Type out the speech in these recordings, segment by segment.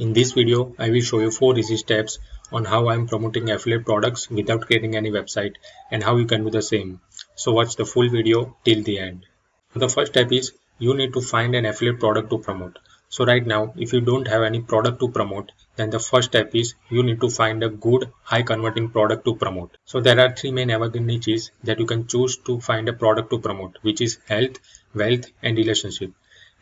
In this video, I will show you 4 easy steps on how I am promoting affiliate products without creating any website and how you can do the same. So watch the full video till the end. The first step is you need to find an affiliate product to promote. So right now, if you don't have any product to promote, then the first step is you need to find a good high converting product to promote. So there are 3 main evergreen niches that you can choose to find a product to promote, which is health, wealth and relationship.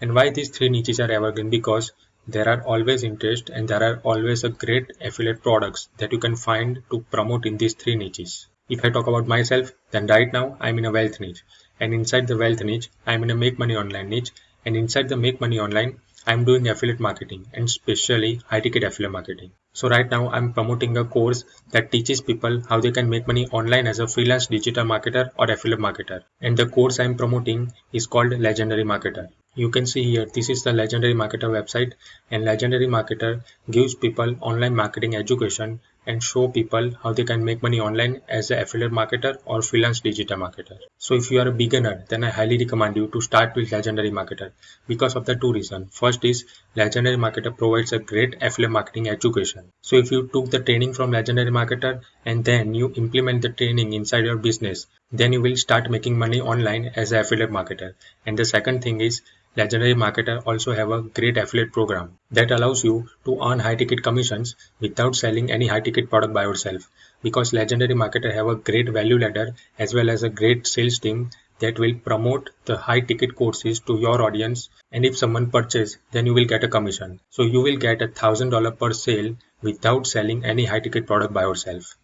And why these 3 niches are evergreen? Because there are always interest and there are always a great affiliate products that you can find to promote in these 3 niches. If I talk about myself, then right now I'm in a wealth niche, and inside the wealth niche I'm in a make money online niche, and inside the make money online I'm doing affiliate marketing and especially high ticket affiliate marketing. So right now I'm promoting a course that teaches people how they can make money online as a freelance digital marketer or affiliate marketer, and the course I'm promoting is called Legendary Marketer. You can see here, this is the Legendary Marketer website, and Legendary Marketer gives people online marketing education and show people how they can make money online as an affiliate marketer or freelance digital marketer. So if you are a beginner, then I highly recommend you to start with Legendary Marketer because of the 2 reasons. First is Legendary Marketer provides a great affiliate marketing education. So if you took the training from Legendary Marketer and then you implement the training inside your business, then you will start making money online as an affiliate marketer. And the second thing is Legendary Marketer also have a great affiliate program that allows you to earn high ticket commissions without selling any high ticket product by yourself, because Legendary Marketer have a great value ladder as well as a great sales team that will promote the high ticket courses to your audience, and if someone purchases, then you will get a commission. So you will get $1,000 per sale without selling any high ticket product by yourself.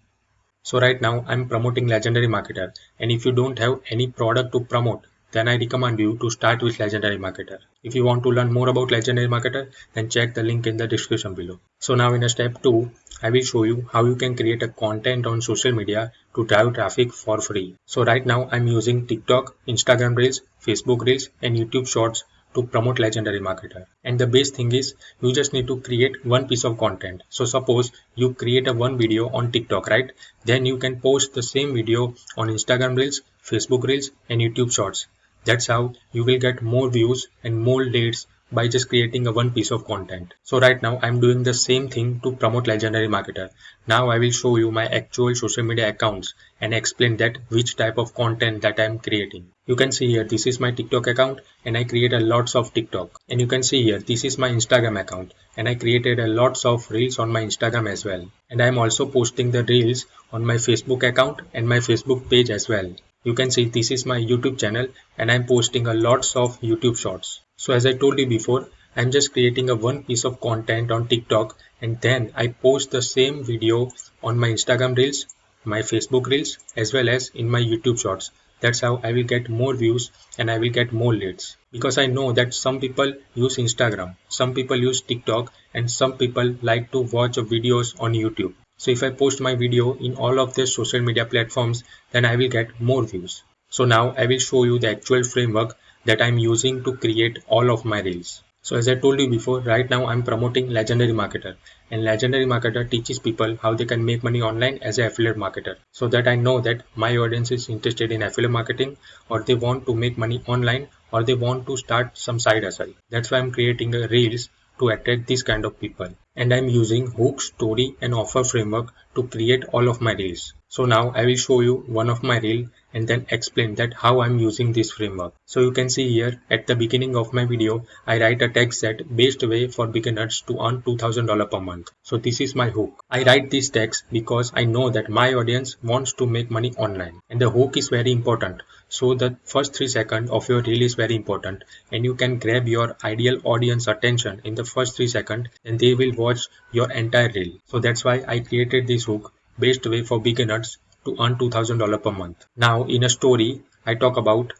So right now I'm promoting Legendary Marketer, and if you don't have any product to promote, then I recommend you to start with Legendary Marketer. If you want to learn more about Legendary Marketer, then check the link in the description below. So now in a step 2, I will show you how you can create a content on social media to drive traffic for free. So right now I'm using TikTok, Instagram Reels, Facebook Reels and YouTube Shorts to promote Legendary Marketer. And the best thing is you just need to create one piece of content. So suppose you create a one video on TikTok, right? Then you can post the same video on Instagram Reels, Facebook Reels and YouTube Shorts. That's how you will get more views and more leads by just creating a one piece of content. So right now I'm doing the same thing to promote Legendary Marketer. Now I will show you my actual social media accounts and explain that which type of content that I'm creating. You can see here, this is my TikTok account and I created lots of TikTok. And you can see here, this is my Instagram account and I created a lots of reels on my Instagram as well. And I'm also posting the reels on my Facebook account and my Facebook page as well. You can see this is my YouTube channel and I'm posting a lots of YouTube shorts. So as I told you before, I'm just creating a one piece of content on TikTok and then I post the same video on my Instagram Reels, my Facebook Reels as well as in my YouTube Shorts. That's how I will get more views and I will get more leads. Because I know that some people use Instagram, some people use TikTok and some people like to watch videos on YouTube. So if I post my video in all of these social media platforms, then I will get more views. So now I will show you the actual framework that I'm using to create all of my reels. So as I told you before, right now I'm promoting Legendary Marketer, and Legendary Marketer teaches people how they can make money online as an affiliate marketer. So that I know that my audience is interested in affiliate marketing, or they want to make money online, or they want to start some side hustle. That's why I'm creating a reels to attract this kind of people. And I'm using hook, story and offer framework to create all of my reels. So now I will show you one of my reel and then explain that how I'm using this framework. So you can see here at the beginning of my video, I write a text that best way for beginners to earn $2,000 per month. So this is my hook. I write this text because I know that my audience wants to make money online and the hook is very important. So the first 3 seconds of your reel is very important and you can grab your ideal audience attention in the first 3 seconds and they will watch your entire reel. So that's why I created this hook, best way for beginners to earn $2,000 per month. Now in a story, I talk about,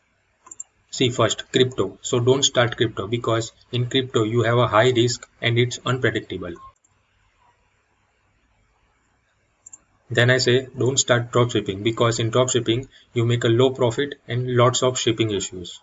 see first, crypto. So don't start crypto because in crypto you have a high risk and it's unpredictable. Then I say don't start dropshipping because in dropshipping you make a low profit and lots of shipping issues.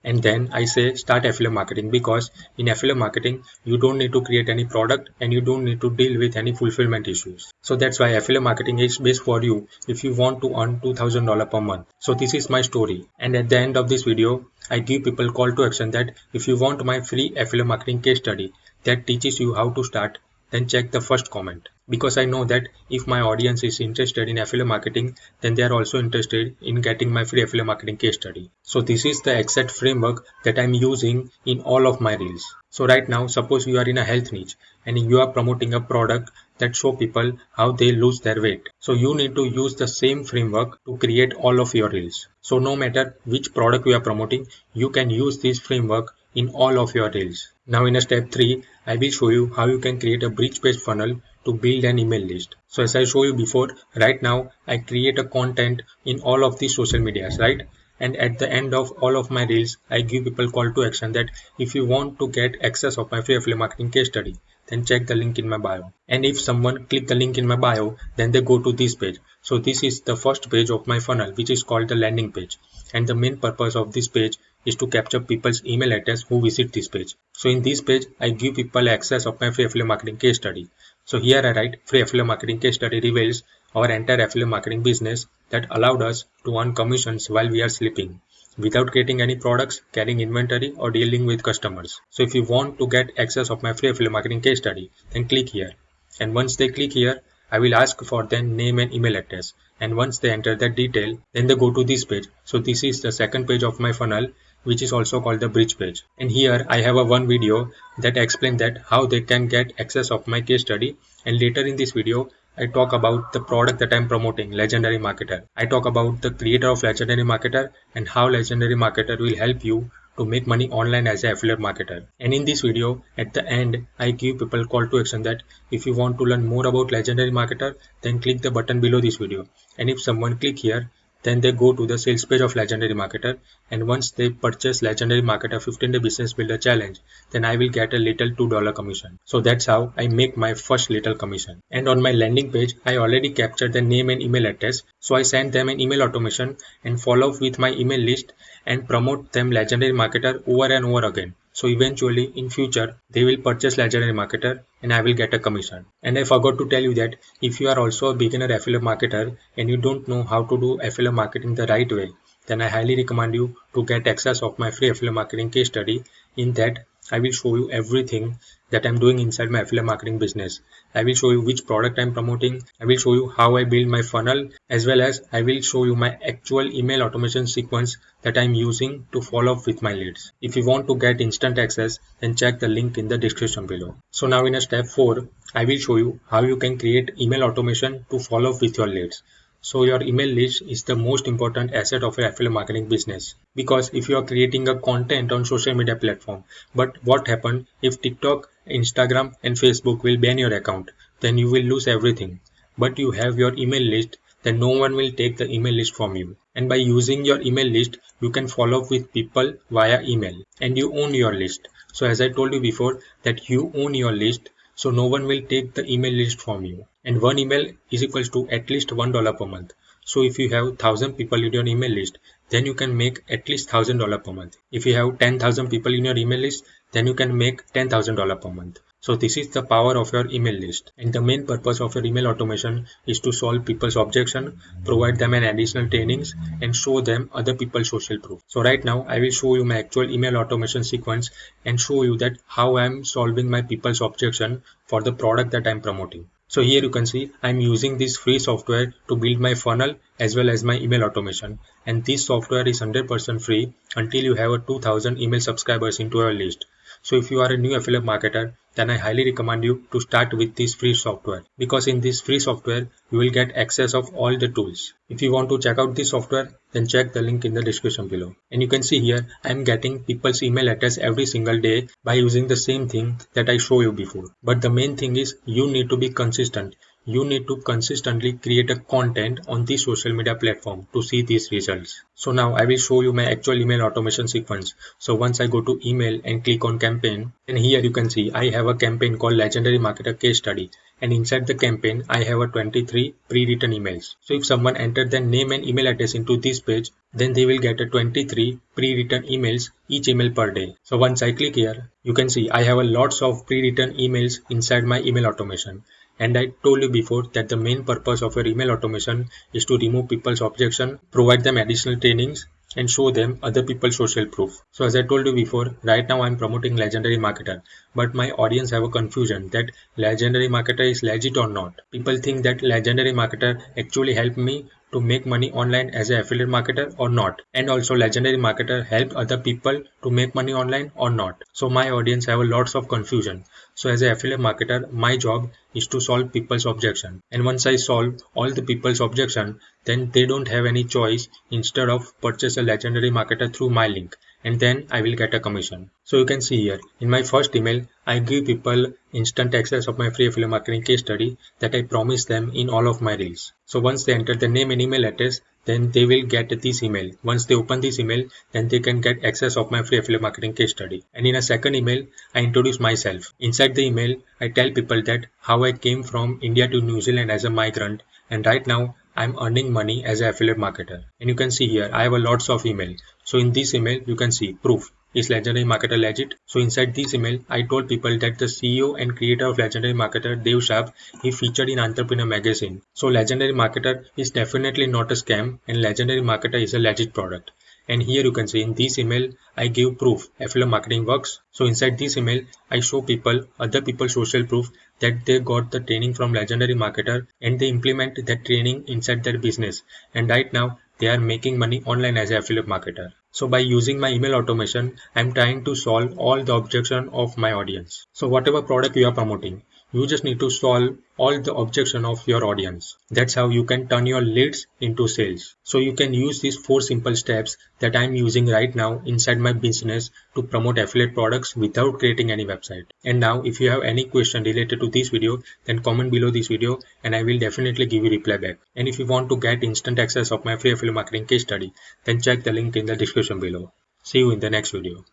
And then I say start affiliate marketing, because in affiliate marketing you don't need to create any product and you don't need to deal with any fulfillment issues. So that's why affiliate marketing is best for you if you want to earn $2,000 per month. So this is my story, and at the end of this video I give people call to action that if you want my free affiliate marketing case study that teaches you how to start, then check the first comment, because I know that if my audience is interested in affiliate marketing, then they are also interested in getting my free affiliate marketing case study. So this is the exact framework that I'm using in all of my reels. So right now, suppose you are in a health niche and you are promoting a product that show people how they lose their weight. So you need to use the same framework to create all of your reels. So no matter which product you are promoting, you can use this framework in all of your reels. Now in a step 3, I will show you how you can create a bridge page funnel to build an email list. So as I showed you before, right now I create a content in all of these social medias, right? And at the end of all of my reels, I give people call to action that if you want to get access of my free affiliate marketing case study, then check the link in my bio. And if someone click the link in my bio, then they go to this page. So this is the first page of my funnel, which is called the landing page. And the main purpose of this page is to capture people's email address who visit this page. So in this page, I give people access of my free affiliate marketing case study. So here I write free affiliate marketing case study reveals our entire affiliate marketing business that allowed us to earn commissions while we are sleeping, without creating any products, carrying inventory, or dealing with customers. So if you want to get access of my free affiliate marketing case study, then click here. And once they click here, I will ask for their name and email address. And once they enter that detail, then they go to this page. So this is the second page of my funnel, which is also called the bridge page. And here I have a one video that explains that how they can get access of my case study. And later in this video, I talk about the product that I'm promoting, Legendary Marketer. I talk about the creator of Legendary Marketer and how Legendary Marketer will help you to make money online as an affiliate marketer. And in this video, at the end, I give people call to action that if you want to learn more about Legendary Marketer, then click the button below this video. And if someone click here, then they go to the sales page of Legendary Marketer, and once they purchase Legendary Marketer 15-day business builder challenge, then I will get a little $2 commission. So that's how I make my first little commission. And on my landing page, I already captured the name and email address, so I send them an email automation and follow up with my email list and promote them Legendary Marketer over and over again. So eventually in future they will purchase Legendary Marketer and I will get a commission. And I forgot to tell you that if you are also a beginner affiliate marketer and you don't know how to do affiliate marketing the right way, then I highly recommend you to get access of my free affiliate marketing case study. In that I will show you everything that I'm doing inside my affiliate marketing business. I will show you which product I'm promoting. I will show you how I build my funnel, as well as I will show you my actual email automation sequence that I'm using to follow up with my leads. If you want to get instant access, then check the link in the description below. So now in a step 4, I will show you how you can create email automation to follow up with your leads. So your email list is the most important asset of your affiliate marketing business, because if you are creating a content on social media platform, but what happens if TikTok, Instagram and Facebook will ban your account, then you will lose everything. But you have your email list, then no one will take the email list from you. And by using your email list, you can follow up with people via email and you own your list. So as I told you before that you own your list, so no one will take the email list from you. And one email is equals to at least $1 per month. So if you have 1,000 people in your email list, then you can make at least $1,000 per month. If you have 10,000 people in your email list, then you can make $10,000 per month. So this is the power of your email list. And the main purpose of your email automation is to solve people's objection, provide them an additional trainings and show them other people's social proof. So right now I will show you my actual email automation sequence and show you that how I am solving my people's objection for the product that I am promoting. So here you can see I'm using this free software to build my funnel as well as my email automation. And this software is 100% free until you have a 2,000 email subscribers into your list. So if you are a new affiliate marketer, then I highly recommend you to start with this free software, because in this free software you will get access of all the tools. If you want to check out this software, then check the link in the description below. And you can see here I am getting people's email address every single day by using the same thing that I show you before. But the main thing is you need to be consistent. You need to consistently create a content on this social media platform to see these results. So now I will show you my actual email automation sequence. So once I go to email and click on campaign, then here you can see I have a campaign called Legendary Marketer Case Study. and inside the campaign I have a 23 pre-written emails. So if someone entered their name and email address into this page, then they will get a 23 pre-written emails each email per day. So once I click here, you can see I have a lots of pre-written emails inside my email automation. And I told you before that the main purpose of your email automation is to remove people's objection, provide them additional trainings, and show them other people's social proof. So as I told you before, right now I'm promoting Legendary Marketer, but my audience have a confusion that Legendary Marketer is legit or not. People think that Legendary Marketer actually helped me to make money online as an affiliate marketer or not, and also Legendary Marketer helped other people to make money online or not. So my audience have a lots of confusion. So as an affiliate marketer, my job is to solve people's objection, and once I solve all the people's objection, then they don't have any choice instead of purchase a Legendary Marketer through my link, and then I will get a commission. So you can see here in my first email I give people instant access of my free affiliate marketing case study that I promised them in all of my reels. So once they enter the name and email address, then they will get this email. Once they open this email, then they can get access of my free affiliate marketing case study. And in a second email, I introduce myself. Inside the email, I tell people that how I came from India to New Zealand as a migrant, and right now I'm earning money as an affiliate marketer. And you can see here I have a lots of email. So in this email you can see proof. Is Legendary Marketer legit? So inside this email, I told people that the CEO and creator of Legendary Marketer, Dev Sharp, he featured in Entrepreneur magazine. So Legendary Marketer is definitely not a scam, and Legendary Marketer is a legit product. And here you can see in this email, I give proof affiliate marketing works. So inside this email, I show people, other people's social proof that they got the training from Legendary Marketer and they implement that training inside their business. And right now, they are making money online as an affiliate marketer. So by using my email automation, I'm trying to solve all the objection of my audience. So whatever product you are promoting, you just need to solve all the objection of your audience. That's how you can turn your leads into sales. So you can use these 4 simple steps that I'm using right now inside my business to promote affiliate products without creating any website. And now if you have any question related to this video, then comment below this video and I will definitely give you reply back. And if you want to get instant access of my free affiliate marketing case study, then check the link in the description below. See you in the next video.